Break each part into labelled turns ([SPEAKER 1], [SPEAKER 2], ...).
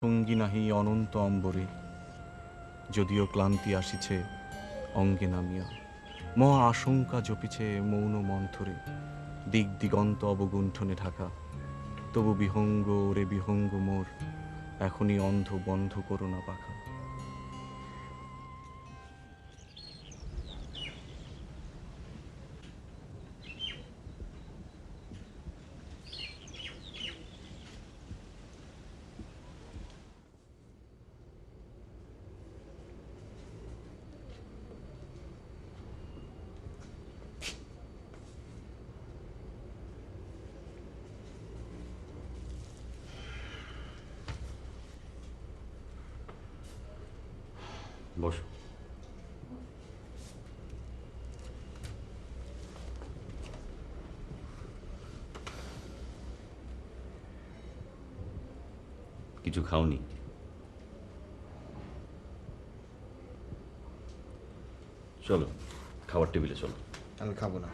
[SPEAKER 1] সঙ্গী নাহি অনন্ত অম্বরে, যদিও ক্লান্তি আসিছে অঙ্গে নামিয়া, মহা আশঙ্কা জপিছে মৌন মন্থরে, দিক দিগন্ত অবগুণ্ঠনে ঢাকা। তবু বিহঙ্গ ওরে বিহঙ্গ মোর, এখনই অন্ধ বন্ধ করো না পাখা।
[SPEAKER 2] বসো। কিছু খাওনি? চলো খাবার টেবিলে চলো।
[SPEAKER 3] আমি খাবো না।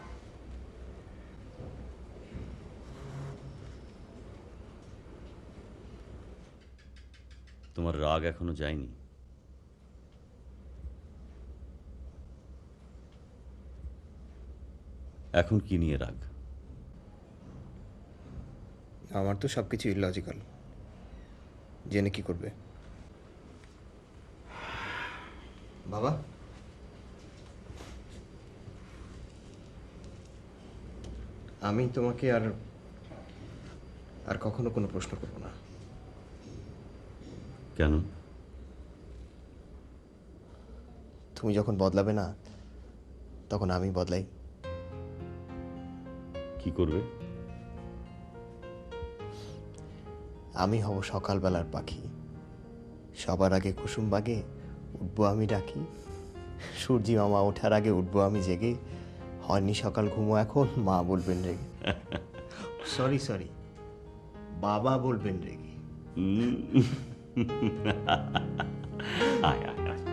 [SPEAKER 2] তোমার রাগ এখনো যায়নি? এখন কি নিয়ে রাগ?
[SPEAKER 3] আমার তো সব কিছু ইললজিক্যাল। জেনে কি করবে? বাবা, আমি তোমাকে আর আর কখনো কোনো প্রশ্ন করব না।
[SPEAKER 2] কেন?
[SPEAKER 3] তুমি যখন বদলাবে না, তখন আমি বদলাই।
[SPEAKER 2] কি করবে?
[SPEAKER 3] আমি হব সকালবেলার পাখি, সবার আগে কুসুম বাগে উঠবো আমি ডাকি। সূর্যি মামা ওঠার আগে উঠবো আমি জেগে, হয়নি সকাল ঘুমো এখন মা বলবেন রেগে। সরি সরি, বাবা বলবেন রেগে।
[SPEAKER 2] আয় আয় আয়।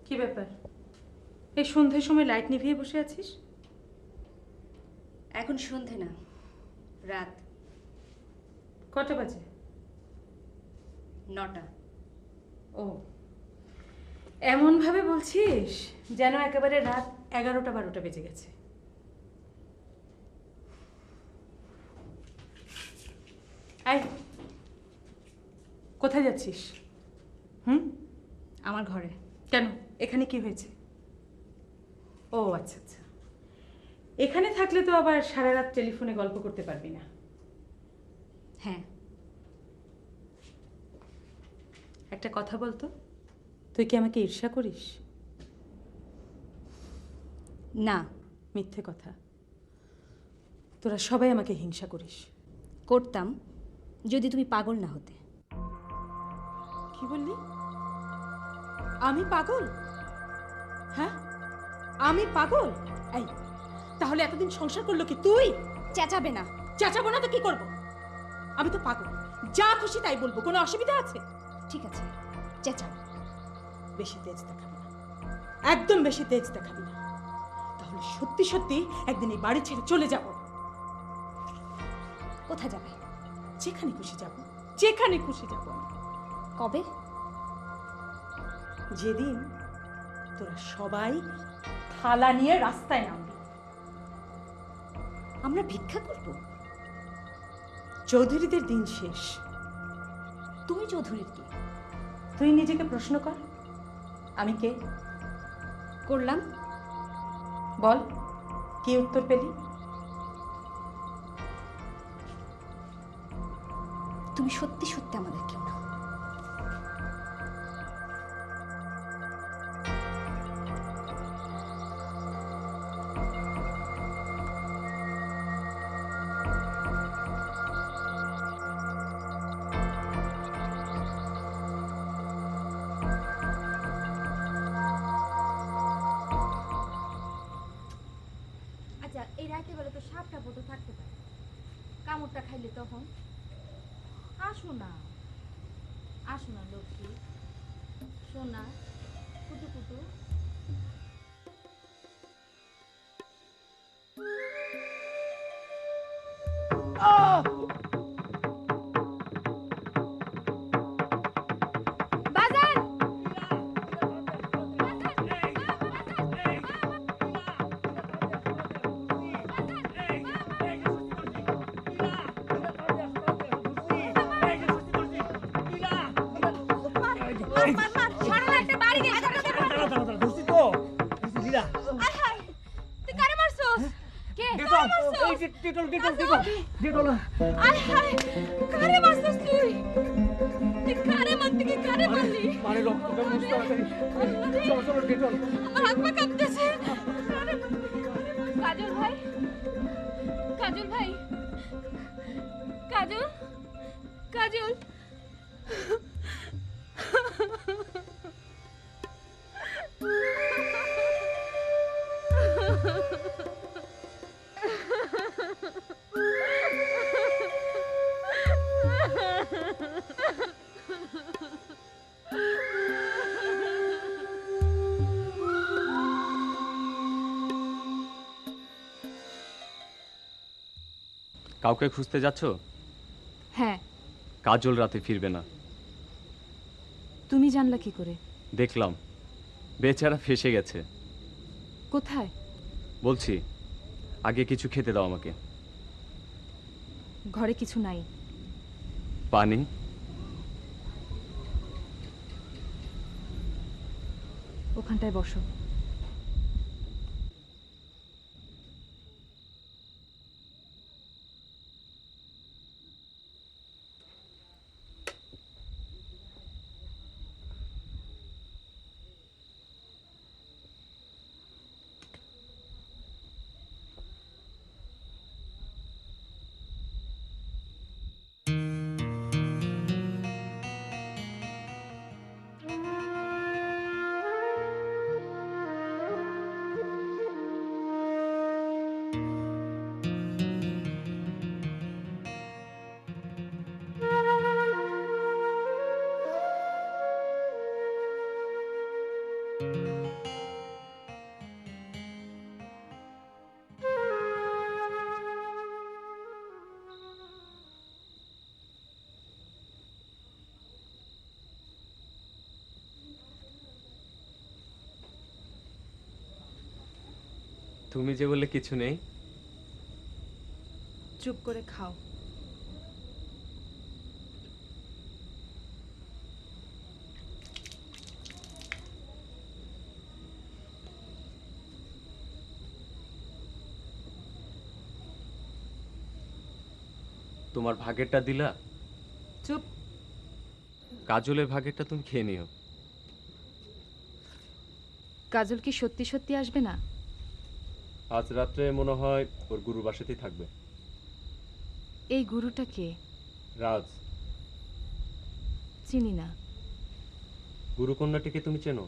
[SPEAKER 4] কি ব্যাপার, এই সন্ধ্যের সময় লাইট নিভিয়ে বসে আছিস?
[SPEAKER 5] এখন সন্ধে না, রাত।
[SPEAKER 4] কটা বাজে?
[SPEAKER 5] 9টা।
[SPEAKER 4] ও, এমন ভাবে বলছিস যেন একেবারে রাত 11টা 12টা বেজে গেছে। আয়, কোথায় যাচ্ছিস?
[SPEAKER 5] আমার ঘরে।
[SPEAKER 4] কেন, এখানে কি হয়েছে? ও আচ্ছা আচ্ছা, এখানে থাকলে তো আবার সারা রাত টেলিফোনে গল্প করতে পারবি না।
[SPEAKER 5] হ্যাঁ।
[SPEAKER 4] একটা কথা বলতো, তুই কি আমাকে ঈর্ষা করিস?
[SPEAKER 5] না।
[SPEAKER 4] মিথ্যে কথা, তোরা সবাই আমাকে হিংসা করিস।
[SPEAKER 5] করতাম যদি তুমি পাগল না হতে।
[SPEAKER 4] কি বললি? আমি পাগল? হ্যাঁ, আমি পাগল? এই, তাহলে এতদিন সংসার করলো কি তুই?
[SPEAKER 5] চেঁচাবে না।
[SPEAKER 4] চেঁচাবো না তো কি করব? আমি তো পাগল, যা খুশি তাই বলবো, কোনো অসুবিধা আছে?
[SPEAKER 5] ঠিক আছে, চেঁচাও।
[SPEAKER 4] বেশি তেজ দেখাবি না, একদম বেশি তেজ দেখাবি না, তাহলে সত্যি সত্যি একদিন এই বাড়ি ছেড়ে চলে যাব।
[SPEAKER 5] কোথায় যাবে?
[SPEAKER 4] যেখানে খুশি যাব, যেখানে খুশি যাব।
[SPEAKER 5] কবে?
[SPEAKER 4] যেদিন তোরা সবাই থালা নিয়ে রাস্তায় নামবি।
[SPEAKER 5] আমরা ভিক্ষা করব?
[SPEAKER 4] চৌধুরীদের দিন শেষ।
[SPEAKER 5] তুমি চৌধুরীর কি?
[SPEAKER 4] তুই নিজেকে প্রশ্ন কর, আমি কে?
[SPEAKER 5] করলাম।
[SPEAKER 4] বল, কি উত্তর পেলি?
[SPEAKER 5] তুমি সত্যি সত্যি আমাদের কেউ না।
[SPEAKER 6] এই রাতের বেলা তো সাপটা পর্যন্ত থাকতে পারে, কামড়টা খাইলে তখন। আসো না, আসো না লক্ষ্মী, না কুটু কুটু। বাজান সরলা একটা বাড়ি গেছে। আয় হায়, তুই কারে মারছস? কে? কারে মারছস? আয় হায়, কারে মারছস তুই? তুই কারে মারতে কি কারে মারলি? আমার হাত পা কাঁপতেছে। কাজল ভাই, কাজল ভাই, কাজল, কাজল।
[SPEAKER 7] কাউকে খুঁজতে যাচ্ছ?
[SPEAKER 5] হ্যাঁ।
[SPEAKER 7] কাজল রাতে ফিরবে না।
[SPEAKER 5] তুমি জানলা কি করে?
[SPEAKER 7] দেখলাম, বেচারা ফেসে গেছে।
[SPEAKER 5] কোথায়?
[SPEAKER 7] বলছি, আগে কিছু খেতে দাও আমাকে।
[SPEAKER 5] ঘরে কিছু নাই।
[SPEAKER 7] পানি?
[SPEAKER 5] ওখানটায় বসো।
[SPEAKER 7] তুমি যে বললে কিছু নেই।
[SPEAKER 5] চুপ করে খাও।
[SPEAKER 7] তোমার ভাগেরটা দিলা?
[SPEAKER 5] চুপ।
[SPEAKER 7] কাজলের ভাগেরটা তুমি খেয়ে নিও।
[SPEAKER 5] কাজল কি সত্যি সত্যি আসবে না?
[SPEAKER 7] আজ রাত্রে মনে হয় ওর গুরুর বাসাতেই থাকবে।
[SPEAKER 5] এই গুরুটা কে?
[SPEAKER 7] রাজ।
[SPEAKER 5] চিনি না।
[SPEAKER 7] গুরুকন্যাটিকে তুমি চেনো?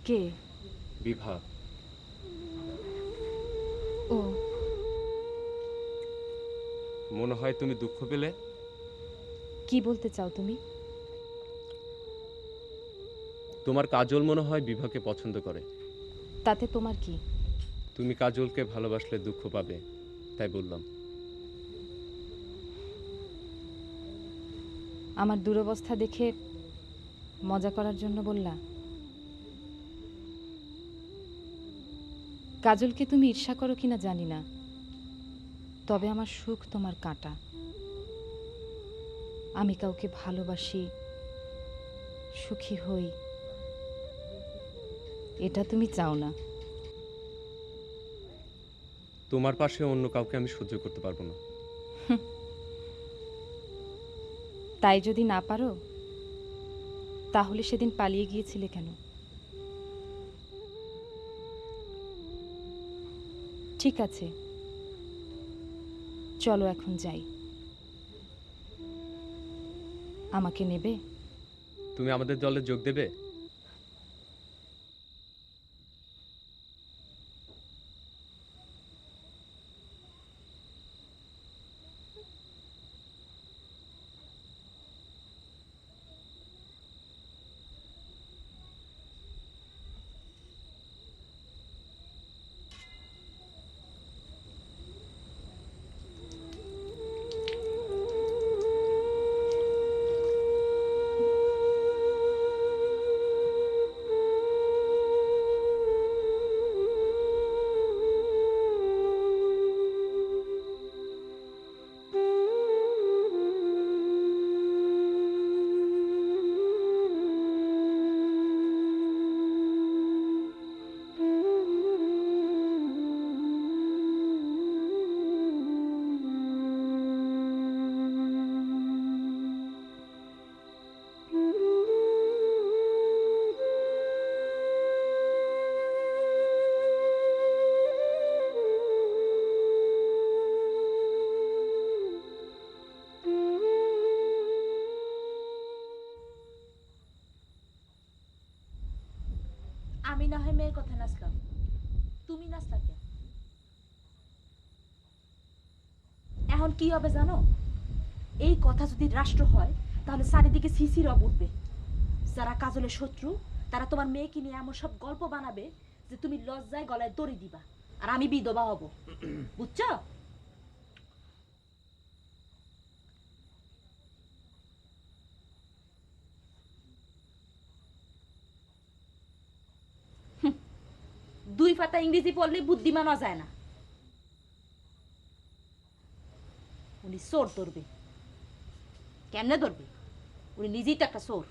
[SPEAKER 5] কে?
[SPEAKER 7] বিভা।
[SPEAKER 5] ও,
[SPEAKER 7] মনে হয় তুমি দুঃখ পেলে।
[SPEAKER 5] কি বলতে চাও তুমি?
[SPEAKER 7] তোমার কাজল মনে হয় বিভাকে পছন্দ করে।
[SPEAKER 5] তাতে তোমার কি?
[SPEAKER 7] তুমি কাজলকে ভালোবাসলে দুঃখ পাবে, তাই বললাম।
[SPEAKER 5] আমার দুরবস্থা দেখে মজা করার জন্য বললা? কাজলকে তুমি ঈর্ষা করো কিনা জানি না, তবে আমার সুখ তোমার কাঁটা। আমি কাউকে ভালোবাসি, সুখী হই, এটা তুমি চাও না।
[SPEAKER 7] তোমার পাশে অন্য কাউকে আমি সহ্য করতে পারবো না।
[SPEAKER 5] তাই যদি না পারো, তাহলে সেদিন পালিয়ে গিয়েছিলে কেন? ঠিক আছে, চলো এখন যাই। আমাকে নেবে?
[SPEAKER 7] তুমি আমাদের দলে যোগ দেবে?
[SPEAKER 6] আমি না হয় মেয়ের কথা নাচলাম, তুমি নাচলা কে? এখন কি হবে জানো? এই কথা যদি রাষ্ট্র হয় তাহলে চারিদিকে সিসি রব উঠবে। যারা কাজলের শত্রু তারা তোমার মেয়েকে নিয়ে এমন সব গল্প বানাবে যে তুমি লজ্জায় গলায় দড়ি দিবা, আর আমি বিধবা হব। বুঝছো? দুই পাতা ইংরেজি পড়লে বুদ্ধিমান হওয়া যায় না। উনি চোর ধরবে। কেমনে ধরবে? উনি নিজেই তো একটা চোর।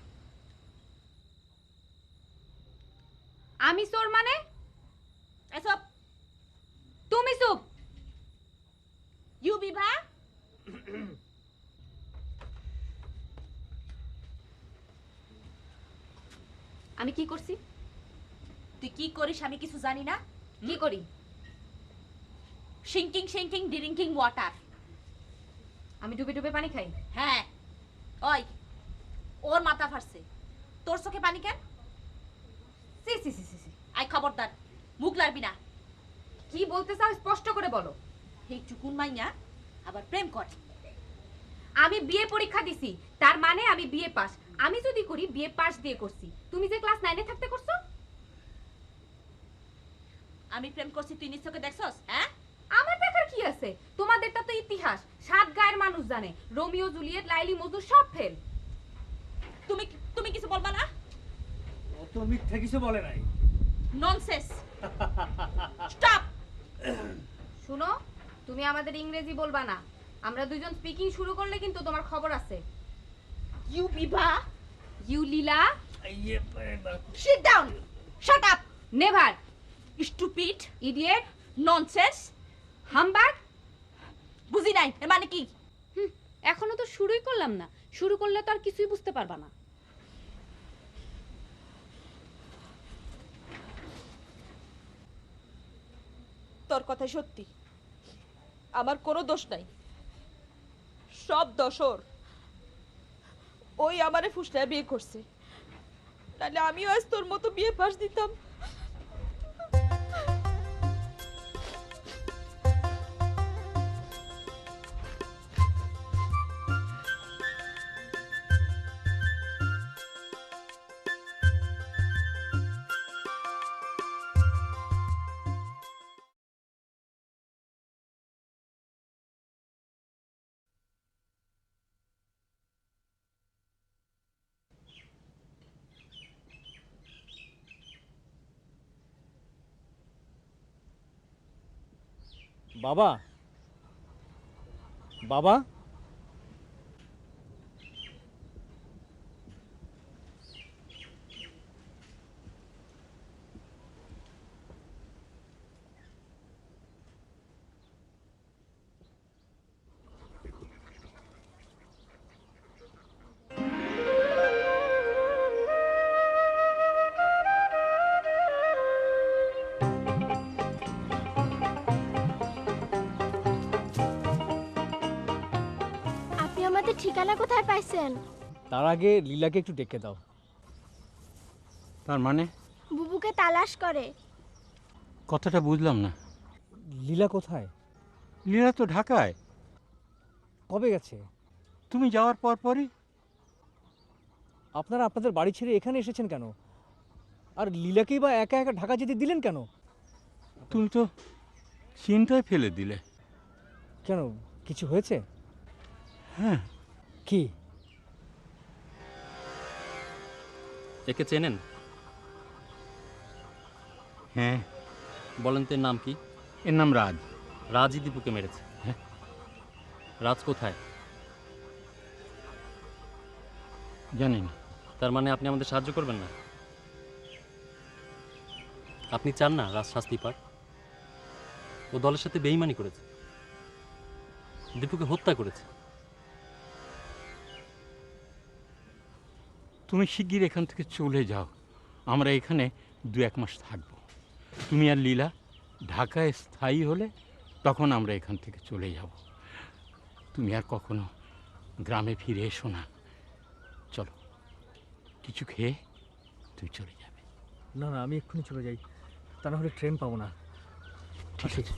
[SPEAKER 5] আমি চোর মানে?
[SPEAKER 6] এসব
[SPEAKER 5] তুমি চুপ।
[SPEAKER 6] ইউ বিভা,
[SPEAKER 5] আমি কি করছি?
[SPEAKER 6] তুই কি করিস আমি কিছু জানি না।
[SPEAKER 5] কি করি?
[SPEAKER 6] Shrinking shrinking drinking water.
[SPEAKER 5] আমি ডুবে ডুবে পানি খাই?
[SPEAKER 6] হ্যাঁ, ওই ওর মাথা ফাটছে, তোর চোখে পানি কেন?
[SPEAKER 5] সি সি সি সি সি।
[SPEAKER 6] আই খবরদার, মুখ লাড়বি না।
[SPEAKER 5] কি বলতে চাও স্পষ্ট করে বলো।
[SPEAKER 6] এই চুকুন মাইয়া আবার প্রেম করে।
[SPEAKER 5] আমি বিএ পরীক্ষা দিছি, তার মানে আমি বিএ পাস। আমি যদি করি বিএ পাস দিয়ে করছি। তুমি যে ক্লাস 9 এ থাকতে করছো?
[SPEAKER 6] আমি প্রেম করছি তুই নিজ চোখে দেখছস? হ্যাঁ,
[SPEAKER 5] আমার দেখার কি আছে? তোমাদেরটা তো ইতিহাস, 7 গায়ের মানুষ জানে। রোমিও জুলিয়েট, লাইলি মজনু সব ফেল।
[SPEAKER 6] তুমি তুমি কিছু বলবা না?
[SPEAKER 8] ও তো মিথ্যা কিছু বলে নাই।
[SPEAKER 6] Nonsense, stop.
[SPEAKER 5] শুনো, তুমি আমাদের ইংরেজি বলবা না। আমরা দুজন স্পিকিং শুরু করলে কিন্তু তোমার খবর আছে।
[SPEAKER 6] You Bibha,
[SPEAKER 5] you Leela,
[SPEAKER 6] sit down, shut up,
[SPEAKER 5] never,
[SPEAKER 6] stupid,
[SPEAKER 5] idiot,
[SPEAKER 6] nonsense,
[SPEAKER 5] humbug.
[SPEAKER 6] বুঝি নাই এর মানে কি?
[SPEAKER 5] এখনো তো শুরুই করলাম না। শুরু করলে তো আর কিছুই বুঝতে পারবা না।
[SPEAKER 6] তোর কথা সত্যি, আমার কোনো দোষ নাই, সব দোষ ওর। ওই আমারে ফুসলায় বিয়ে করছে, তাহলে আমিও আজ তোর মতো বিয়ে পাস দিতাম।
[SPEAKER 8] বাবা, বাবা,
[SPEAKER 9] আপনি আমাদের ঠিকানা কোথায় পাইছেন?
[SPEAKER 8] তার আগে লীলাকে একটু ডেকে দাও।
[SPEAKER 10] তার মানে
[SPEAKER 9] বুবুকে তালাশ করে।
[SPEAKER 10] কথাটা বুঝলাম না।
[SPEAKER 8] লীলা কোথায়?
[SPEAKER 10] লীলা তো ঢাকায়।
[SPEAKER 8] কবে গেছে?
[SPEAKER 10] তুমি যাওয়ার পর পরই।
[SPEAKER 8] আপনারা আপনাদের বাড়ি ছেড়ে এখানে এসেছেন কেন? আর লীলাকেই বা একা একা ঢাকা যেতে দিলেন কেন?
[SPEAKER 10] তুমি তো চিন্তায় ফেলে দিলে।
[SPEAKER 8] কেন, কিছু হয়েছে?
[SPEAKER 10] হ্যাঁ।
[SPEAKER 8] কি?
[SPEAKER 11] একে চেনেন?
[SPEAKER 10] হ্যাঁ।
[SPEAKER 11] বলেন তো এর নাম কি?
[SPEAKER 10] এর নাম রাজ।
[SPEAKER 11] রাজই দীপুকে মেরেছে।
[SPEAKER 10] হ্যাঁ।
[SPEAKER 11] রাজ কোথায়?
[SPEAKER 10] জানি না।
[SPEAKER 11] তার মানে আপনি আমাদের সাহায্য করবেন না? আপনি চান না রাজ শাস্তি পাক? ও দলের সাথে বেইমানি করেছে, দীপুকে হত্যা করেছে।
[SPEAKER 10] তুমি শিগগির এখান থেকে চলে যাও। আমরা এখানে 2-1 মাস থাকবো। তুমি আর লীলা ঢাকায় স্থায়ী হলে তখন আমরা এখান থেকে চলে যাব। তুমি আর কখনো গ্রামে ফিরে এসো না। চলো, কিছু খেয়ে তুই চলে যাবে।
[SPEAKER 8] না না, আমি এক্ষুনি চলে যাই, তা না হলে ট্রেন পাবো না।
[SPEAKER 10] ঠিক আছে,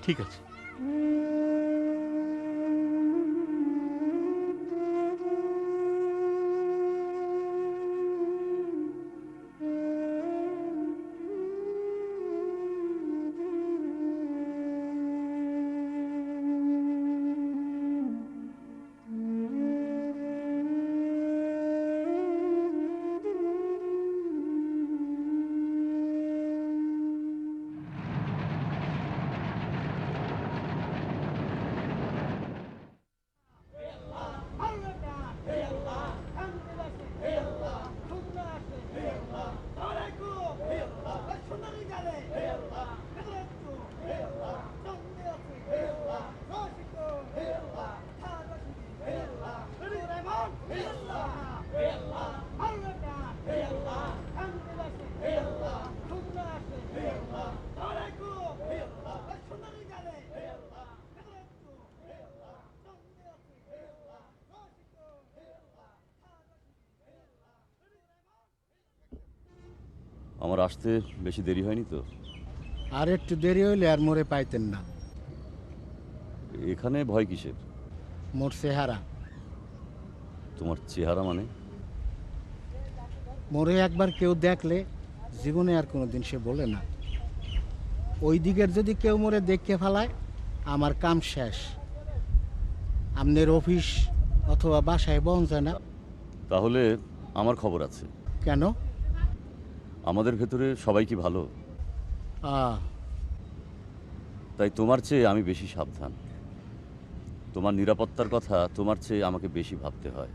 [SPEAKER 10] ঠিক আছে।
[SPEAKER 2] আমার আসতে বেশি দেরি হয়নি তো?
[SPEAKER 12] আর একটু দেরি হইলে আর মোরে পাইতেন না।
[SPEAKER 2] এখানে ভয় কিসের?
[SPEAKER 12] মোর চেহারা।
[SPEAKER 2] তোমার চেহারা মানে?
[SPEAKER 12] মোরে একবার কেউ দেখলে জীবনে আর কোনোদিন সে বলে না। ওই দিকের যদি কেউ মোরে দেখে ফেলায় আমার কাম শেষ। আমনের অফিস অথবা বাসায় বন যায় না।
[SPEAKER 2] তাহলে আমার খবর আছে।
[SPEAKER 12] কেন?
[SPEAKER 2] আমাদের ভেতরে সবাই কি ভালো? তাই তোমার চেয়ে আমি বেশি সাবধান। তোমার নিরাপত্তার কথা তোমার চেয়ে আমাকে বেশি ভাবতে হয়,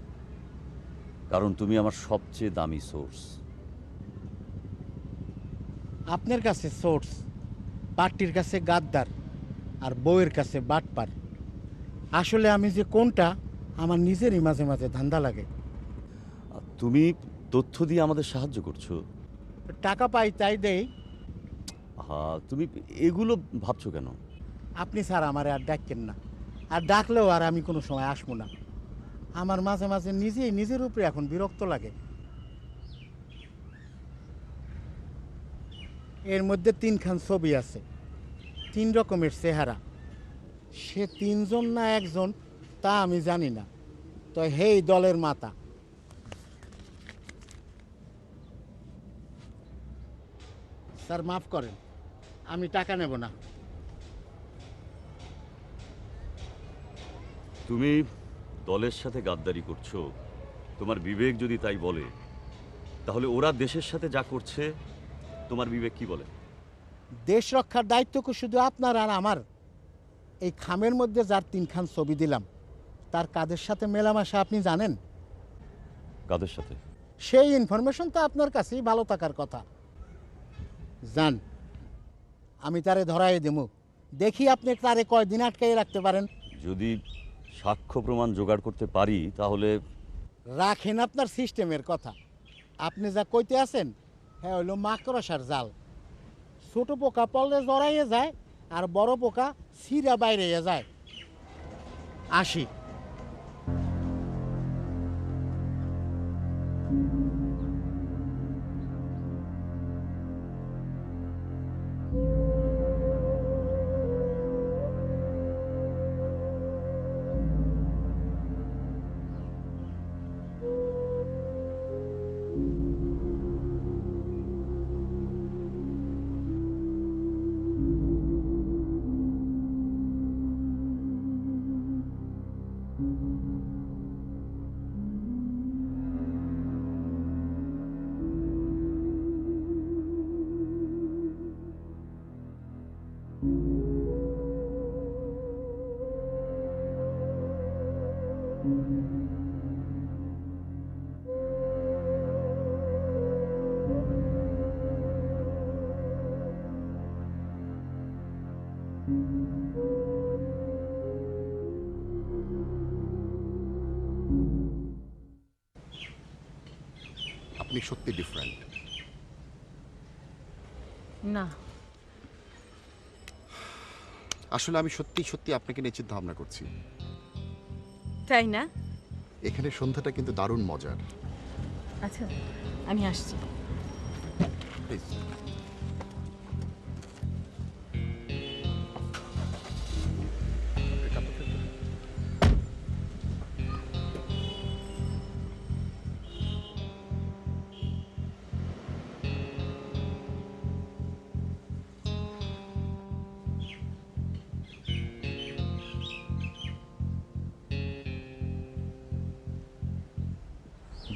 [SPEAKER 2] কারণ তুমি আমার সবচেয়ে দামি সোর্স।
[SPEAKER 12] আপনার কাছে সোর্স, পার্টির কাছে গাদ্দার, আর বউয়ের কাছে বাটপার। আসলে আমি যে কোনটা আমার নিজেরই মাঝে মাঝে ধান্দা লাগে।
[SPEAKER 2] তুমি তথ্য দিয়ে আমাদের সাহায্য করছো।
[SPEAKER 12] টাকা পাই তাই দেই।
[SPEAKER 2] হ্যাঁ, তুমি এগুলো ভাবছো কেন?
[SPEAKER 12] আপনি স্যার আমারে আর ডাকেন না, আর ডাকলেও আর আমি কোনো সময় আসবো না। আমার মাঝে মাঝে নিজেই নিজের উপরে এখন বিরক্ত লাগে। এর মধ্যে 3খান ছবি আছে, 3 রকমের চেহারা। সে 3জন না একজন তা আমি জানি না, তো হেই দলের মাতা। স্যার মাফ করেন, আমি টাকা নেব না।
[SPEAKER 2] তুমি দলের সাথে গাদ্দারি করছো, তোমার বিবেক যদি তাই বলে, তাহলে ওরা দেশের সাথে যা করছে তোমার বিবেক কি বলে?
[SPEAKER 12] দেশ রক্ষার দায়িত্ব কি শুধু আপনার আর আমার? এই খামের মধ্যে যার 3খান ছবি দিলাম তার কাদের সাথে মেলামেশা আপনি জানেন?
[SPEAKER 2] কাদের সাথে?
[SPEAKER 12] সেই ইনফরমেশন তো আপনার কাছেই ভালো থাকার কথা। জান, আমি তারে ধরাই দেব, দেখি আপনি তারে কয়দিন আটকাই রাখতে পারেন।
[SPEAKER 2] যদি সাক্ষ্য প্রমাণ জোগাড় করতে পারি তাহলে।
[SPEAKER 12] রাখেন আপনার সিস্টেমের কথা। আপনি যা কইতে আছেন হ্যাঁ হইল মাকড়সার জাল। ছোট পোকা পড়লে জড়াইয়ে যায়, আর বড় পোকা ছিঁড়া বাইরে যায়। আসি।
[SPEAKER 13] আপনি সত্যি ডিফারেন্ট।
[SPEAKER 6] না,
[SPEAKER 13] আসলে আমি সত্যি সত্যি আপনাকে নিয়ে চিন্তা ভাবনা করছি।
[SPEAKER 6] তাই না?
[SPEAKER 13] এখানে সন্ধ্যাটা কিন্তু দারুণ মজার।
[SPEAKER 6] আচ্ছা, আমি আসছি।
[SPEAKER 13] প্লিজ।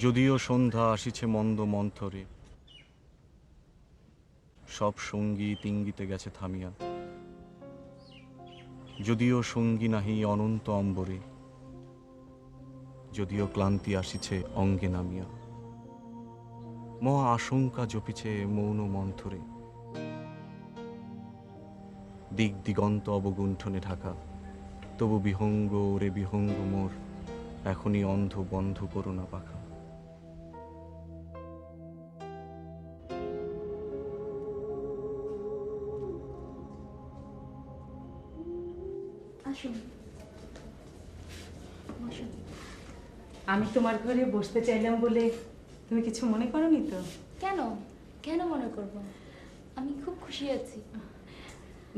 [SPEAKER 1] যদিও সন্ধ্যা আসিছে মন্দ মন্থরে, সব সঙ্গীত ইঙ্গিতে গেছে থামিয়া। যদিও সঙ্গী নাহি অনন্ত অম্বরে, যদিও ক্লান্তি আসিছে অঙ্গে নামিয়া। মহা আশঙ্কা জপিছে মৌন মন্থরে, দিক দিগন্ত অবগুণ্ঠনে ঢাকা। তবু বিহঙ্গ ওরে বিহঙ্গ মোর, এখনই অন্ধ বন্ধ করুণা পাখা।
[SPEAKER 4] আমি তোমার ঘরে বসতে চাইলাম বলে তুমি কিছু মনে করোনি তো?
[SPEAKER 6] কেন কেন মনে করব? আমি খুব খুশি আছি।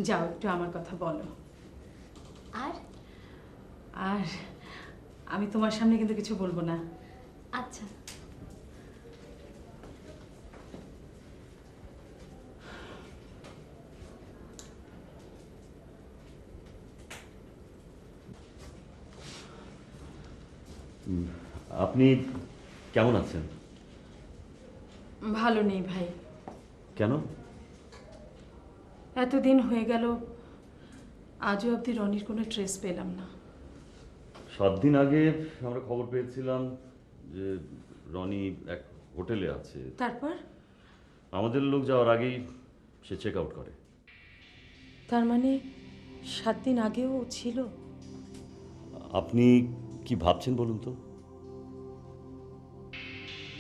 [SPEAKER 4] যাও একটু আমার কথা বলো।
[SPEAKER 6] আর
[SPEAKER 4] আর আমি তোমার সামনে কিন্তু কিছু বলবো না।
[SPEAKER 6] আচ্ছা।
[SPEAKER 2] আপনি কেমন আছেন?
[SPEAKER 4] ভালো নেই ভাই।
[SPEAKER 2] কেন?
[SPEAKER 4] এতদিন হয়ে গেল, আজও অবধি রনির কোনো ট্রেস পেলাম না।
[SPEAKER 2] 7 দিন আগে আমরা খবর পেয়েছিলাম যে রনি এক হোটেলে আছে।
[SPEAKER 4] তারপর
[SPEAKER 2] আমাদের লোক যাওয়ার আগেই সে চেক আউট করে।
[SPEAKER 4] তার মানে 7 দিন আগেও ও ছিল?
[SPEAKER 2] আপনি কি ভাবছেন বলুন তো?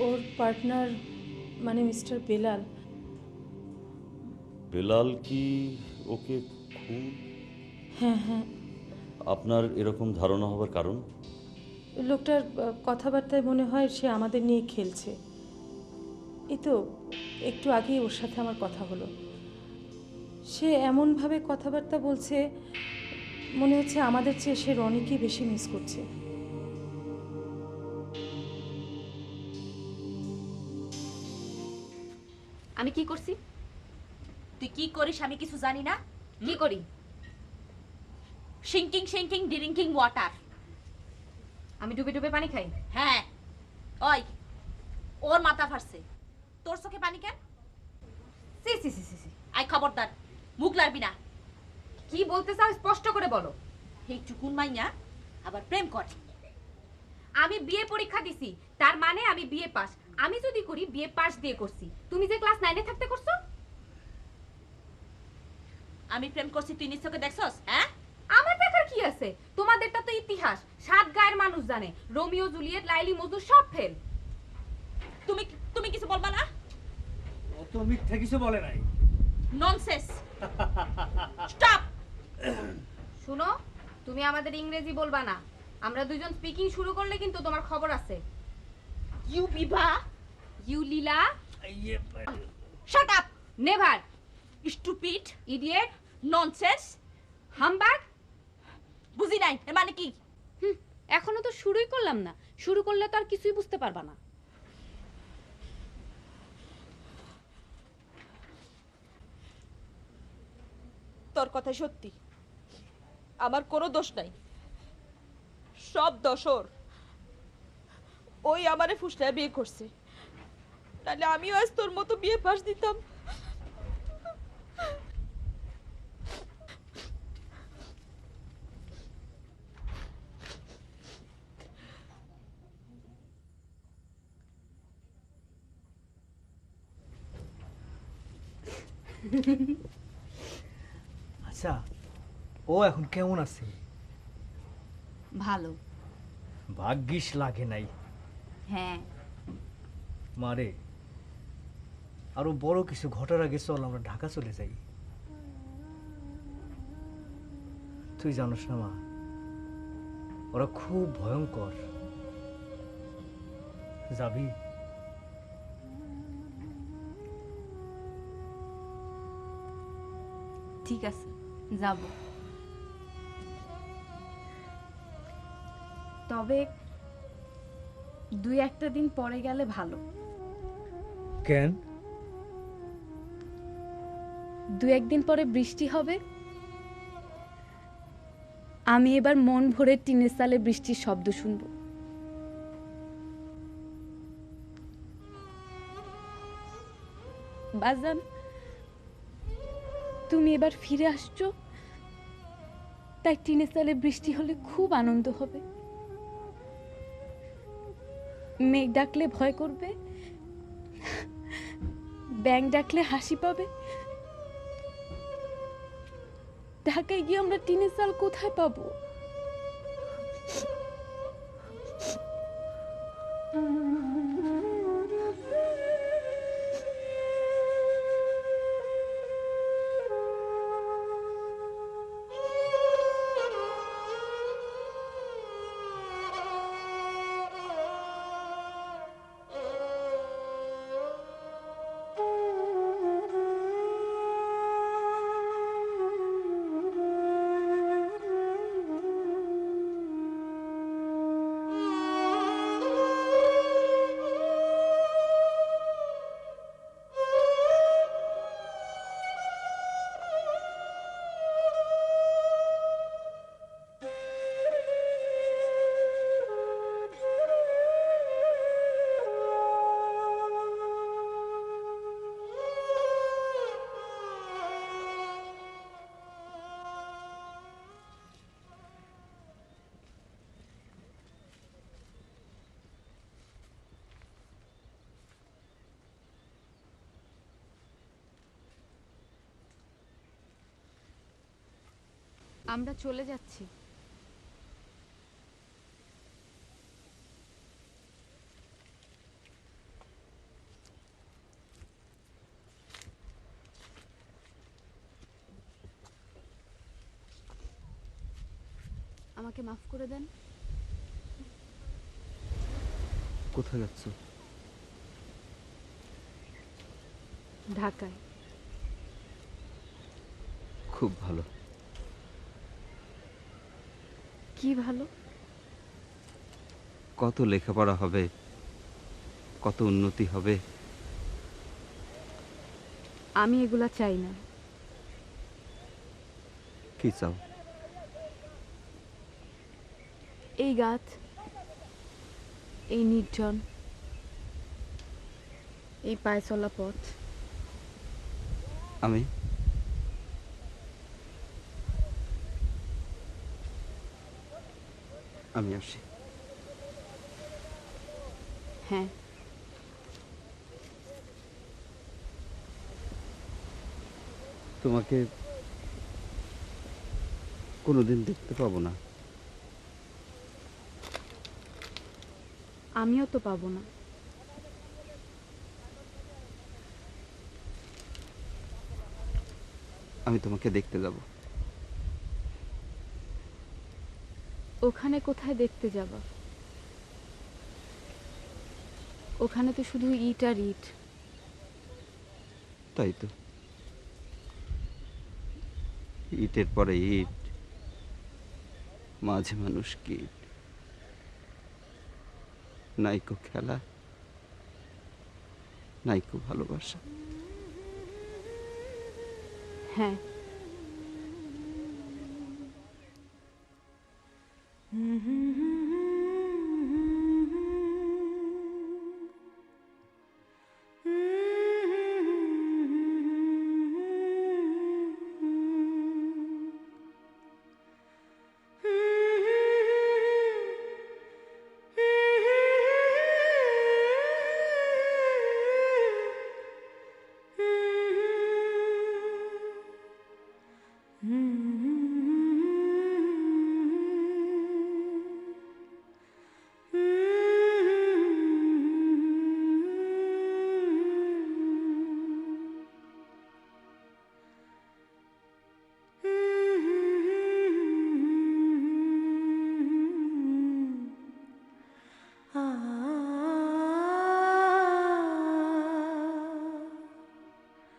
[SPEAKER 4] ওর পার্টনার মানে মিস্টার বেলাল।
[SPEAKER 2] বেলাল কি ওকে খুন?
[SPEAKER 4] হ্যাঁ হ্যাঁ।
[SPEAKER 2] আপনার এরকম ধারণা হবার কারণ?
[SPEAKER 4] লোকটার কথাবার্তায় মনে হয় সে আমাদের নিয়ে খেলছে। এই তো একটু আগেই ওর সাথে আমার কথা হলো। সে এমনভাবে কথাবার্তা বলছে, মনে হচ্ছে আমাদের চেয়ে সে রনিকে বেশি মিস করছে।
[SPEAKER 5] আমি কি করছি?
[SPEAKER 6] তুই কি করিস আমি কিছু জানি না?
[SPEAKER 5] কি করি?
[SPEAKER 6] Shrinking shrinking drinking water.
[SPEAKER 5] আমি ডুবে ডুবে পানি খাই?
[SPEAKER 6] হ্যাঁ। ওই ওর মাথা ফাটছে, তোর চোখে পানি কেন?
[SPEAKER 5] সি সি সি সি।
[SPEAKER 6] আই খবরদার, মুখ লাড়বি না।
[SPEAKER 5] কি বলতে চাও স্পষ্ট করে বলো।
[SPEAKER 6] এই চুকুন মাইয়া আবার প্রেম করে।
[SPEAKER 5] আমি বিএ পরীক্ষা দিছি, তার মানে আমি বিএ পাস। আমি যদি করি বিএ পাস দিয়ে করছি। তুমি যে ক্লাস 9 এ থাকতে করছো?
[SPEAKER 6] আমি প্রেম করছি তুই নিজ চোখে দেখছস? হ্যাঁ,
[SPEAKER 5] আমার দেখার কি আছে? তোমাদেরটা তো ইতিহাস, 7 গায়ের মানুষ জানে। রোমিও জুলিয়েট, লাইলি মজনু সব ফেল।
[SPEAKER 6] তুমি তুমি কিছু বলবা না?
[SPEAKER 8] ও তো মিথ্যা কিছু বলে নাই।
[SPEAKER 6] ননসেন্স। স্টপ।
[SPEAKER 5] শুনো, তুমি আমাদের ইংরেজি বলবা না। আমরা দুইজন স্পিকিং শুরু করলে কিন্তু তোমার খবর আছে।
[SPEAKER 6] You Bibha,
[SPEAKER 5] you Leela,
[SPEAKER 6] shut up,
[SPEAKER 5] never,
[SPEAKER 6] stupid,
[SPEAKER 5] idiot,
[SPEAKER 6] nonsense,
[SPEAKER 5] humbug.
[SPEAKER 6] বুঝি নাই এর মানে কি?
[SPEAKER 5] এখনো তো শুরুই করলাম না। শুরু করলে তো আর কিছুই বুঝতে পারবা না।
[SPEAKER 6] তোর কথা সত্যি, আমার কোনো দোষ নাই, সব দোষ ওর। ওই আমারে ফুসলায় বিয়ে করছে, তাহলে আমিও আজ তোর মতো বিয়ে পাশ দিতাম।
[SPEAKER 8] আচ্ছা, ও এখন কেমন আছে?
[SPEAKER 6] ভালো।
[SPEAKER 8] ভাগ্যিস লাগে নাই।
[SPEAKER 6] হ্যাঁ।
[SPEAKER 8] মারে, আরো বড় কিছু ঘটার আগে চল আমরা ঢাকা চলে যাই। তুই জানোস না মা, ওরা খুব ভয়ঙ্কর। যাবি?
[SPEAKER 5] ঠিক আছে, যাব। তবে 2-1টা দিন পরে গেলে ভালো।
[SPEAKER 8] কেন?
[SPEAKER 5] 2-1 দিন পরে বৃষ্টি হবে। আমি এবার মন ভরে টিনের চালে বৃষ্টির শব্দ শুনবো। বাজান, তুমি এবার ফিরে আসছো, তাই টিনের চালে বৃষ্টি হলে খুব আনন্দ হবে। মেঘ ডাকলে ভয় করবে, ব্যাঙ ডাকলে হাসি পাবে। ঢাকায় গিয়ে আমরা টিনের চাল কোথায় পাবো? আমরা চলে যাচ্ছি। আমাকে মাফ করে দেন।
[SPEAKER 1] কোথায় যাচ্ছ?
[SPEAKER 5] ঢাকায়।
[SPEAKER 1] খুব ভালো।
[SPEAKER 5] কি ভালো?
[SPEAKER 1] কত লেখাপড়া হবে, কত উন্নতি হবে।
[SPEAKER 5] আমি এগুলা চাই না।
[SPEAKER 1] কি চাও?
[SPEAKER 5] এই গাছ, এই নির্জন, এই পায়ে চলা পথ।
[SPEAKER 1] আমি আমি আসি।
[SPEAKER 5] হ্যাঁ,
[SPEAKER 1] তোমাকে কোনোদিন দেখতে পাবো না।
[SPEAKER 5] আমিও তো পাবো না।
[SPEAKER 1] আমি তোমাকে দেখতে যাব।
[SPEAKER 5] ওখানে কোথায় দেখতে যাবা? ওখানে তো শুধু ইট আর ইট।
[SPEAKER 1] তাই তো, ইটের পরে ইট, মাঝে মানুষ কীট। নাইকো খেলা, নাইকো ভালোবাসা।
[SPEAKER 5] হ্যাঁ,
[SPEAKER 4] হুম হুম হুম।